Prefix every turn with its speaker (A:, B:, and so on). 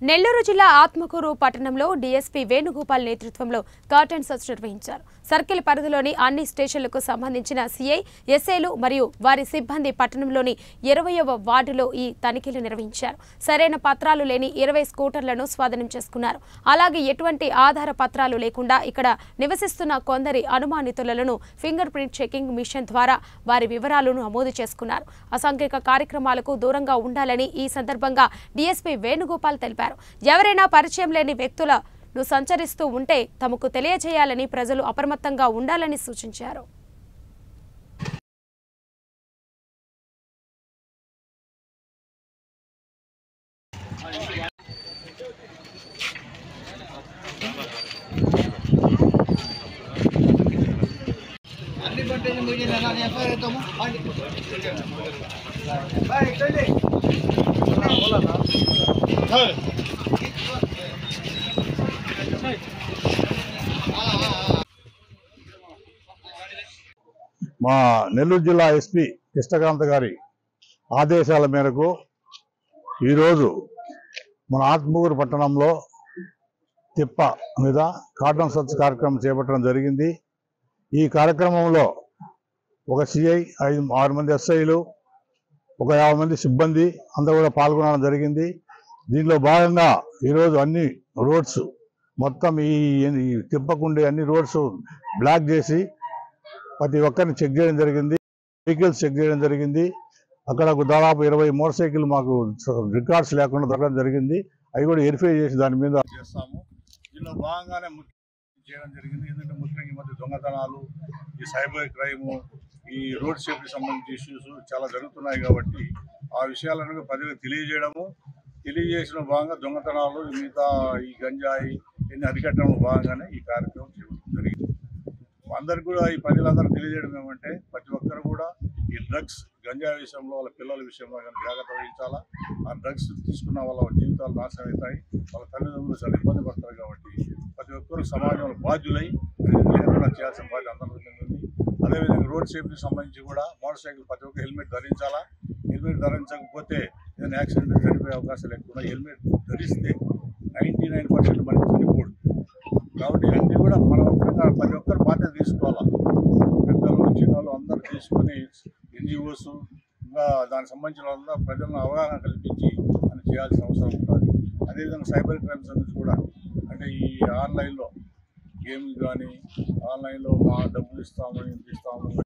A: నెల్లూరు జిల్లా ఆత్మకూరు పట్టణంలో డీఎస్పీ వేణుగోపాల్ నేతృత్వంలో కార్టన్ సర్చ్ నిర్వహించారు. సర్కిల్ పరిధిలోని అన్ని స్టేషన్లకు సంబంధించిన సీఐ, ఎస్ఐలు మరియు వారి సిబ్బంది పట్టణంలోని 20వ వార్డులో ఈ తనిఖీలు నిర్వహించారు. సరైన పత్రాలు లేని 20 స్కూటర్లను స్వాధీనం చేసుకున్నారు. అలాగే ఎటువంటి ఆధార పత్రాలు లేకుండా ఇక్కడ నివసిస్తున్న కొందరి అనుమానితులను ఫింగర్ ప్రింట్ చెకింగ్ మిషన్ ద్వారా వారి వివరాలను నమోదు చేసుకున్నారు. అసాంఘిక కార్యక్రమాలకు దూరంగా ఉండాలని ఈ సందర్భంగా డీఎస్పీ వేణుగోపాల్ తెలిపారు. ఎవరైనా పరిచయం లేని వ్యక్తులను సంచరిస్తూ ఉంటే తమకు తెలియజేయాలని, ప్రజలు అప్రమత్తంగా ఉండాలని సూచించారు.
B: మా నెల్లూరు జిల్లా ఎస్పీ కృష్ణకాంత్ గారి ఆదేశాల మేరకు ఈరోజు మన ఆత్మకూరు పట్టణంలో తిప్ప మీద కార్టన్ సర్చ్ కార్యక్రమం చేపట్టడం జరిగింది. ఈ కార్యక్రమంలో ఒక సిఐ, 6 మంది ఎస్ఐలు, ఒక 50 మంది సిబ్బంది అందరూ కూడా పాల్గొనడం జరిగింది. దీనిలో భాగంగా ఈరోజు అన్ని రోడ్స్ మొత్తం ఈ తిప్పకుండే అన్ని రోడ్స్ బ్లాక్ చేసి ప్రతి ఒక్కరిని చెక్ చేయడం జరిగింది. వెహికల్స్ చెక్ చేయడం జరిగింది. అక్కడ దాదాపు 20 మోటార్ సైకిల్ మాకు రికార్డ్స్ లేకుండా దొరకడం జరిగింది. అవి కూడా వెరిఫై చేసి దాని మీద చేస్తాము. దీనిలో భాగంగానే చేయడం జరిగింది. ఎందుకంటే ముఖ్యంగా ఈ మధ్య దొంగతనాలు, ఈ సైబర్ క్రైమ్, ఈ రోడ్ సేఫ్టీ సంబంధించిన ఇష్యూస్ చాలా జరుగుతున్నాయి. కాబట్టి ఆ విషయాలను ప్రజలకు తెలియజేసిన భాగంగా దొంగతనాలు, మిగతా ఈ గంజాయి ఇన్ని అరికట్టడంలో భాగంగానే ఈ కార్యక్రమం చేయడం జరిగింది. అందరికి కూడా ఈ ప్రజలందరూ తెలియజేయడం ఏమంటే ప్రతి ఒక్కరు కూడా ఈ డ్రగ్స్, గంజాయి విషయంలో, వాళ్ళ పిల్లల విషయంలో కానీ జాగ్రత్త వహించాలా. ఆ డ్రగ్స్ తీసుకున్న వాళ్ళ జీవితాలు నాశనం అవుతాయి, వాళ్ళ తల్లిదండ్రులు చాలా ఇబ్బంది పడతారు. కాబట్టి ప్రతి ఒక్కరు సమాజంలో బాధ్యులై లేకుండా చేయాల్సిన బాధ్యత అందరూ ఉంది. అదేవిధంగా రోడ్ సేఫ్టీకి సంబంధించి కూడా మోటార్ సైకిల్ ప్రతి ఒక్క హెల్మెట్ ధరించాలా. హెల్మెట్ ధరించకపోతే ఏదైనా యాక్సిడెంట్ చనిపోయే అవకాశాలు ఎక్కువ. హెల్మెట్ ధరిస్తే 99% మనకి చనిపోడు. కాబట్టి అన్నీ కూడా మన ఒక్కరిగా ప్రతి ఒక్కరు బాధ్యత తీసుకోవాలా. పెద్దలు, చిన్నలు అందరూ తీసుకొని ఎన్జిఓస్ ఇంకా దానికి సంబంధించిన వాళ్ళందరూ ప్రజలను అవగాహన కల్పించి అని చేయాల్సిన అవసరం ఉంటుంది. అదేవిధంగా సైబర్ క్రైమ్స్ అనేది కూడా అంటే ఈ ఆన్లైన్లో గేమ్స్ కానీ, ఆన్లైన్లో మా డబ్బులు ఇస్తాము, ఇంత ఇస్తాము,